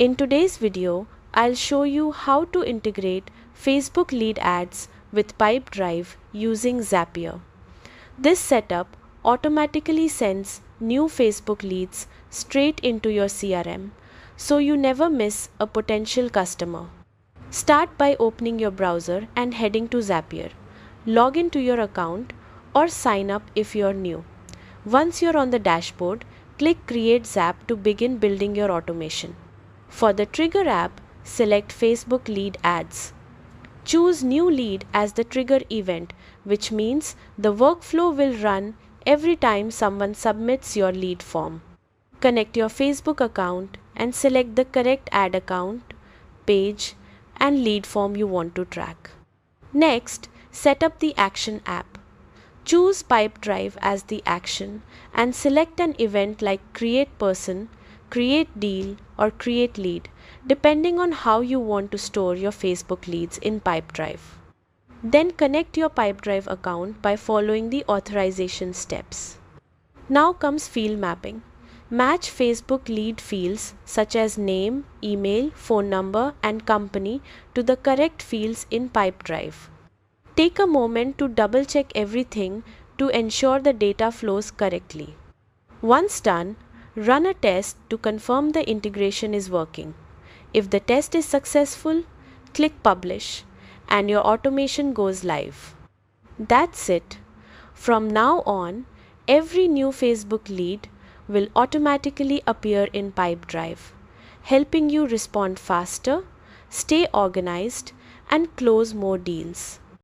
In today's video, I'll show you how to integrate Facebook lead ads with Pipedrive using Zapier. This setup automatically sends new Facebook leads straight into your CRM, so you never miss a potential customer. Start by opening your browser and heading to Zapier. Log into your account or sign up if you're new. Once you're on the dashboard, click Create Zap to begin building your automation. For the trigger app, select Facebook lead ads. Choose new lead as the trigger event, which means the workflow will run every time someone submits your lead form. Connect your Facebook account and select the correct ad account, page, and lead form you want to track. Next, set up the action app. Choose Pipedrive as the action and select an event like Create Person, Create Deal, or Create Lead, depending on how you want to store your Facebook leads in Pipedrive. Then connect your Pipedrive account by following the authorization steps. Now comes field mapping. Match Facebook lead fields such as name, email, phone number, and company to the correct fields in Pipedrive. Take a moment to double check everything to ensure the data flows correctly. Once done, run a test to confirm the integration is working. If the test is successful, click Publish and your automation goes live. That's it. From now on, every new Facebook lead will automatically appear in Pipedrive, helping you respond faster, stay organized, and close more deals.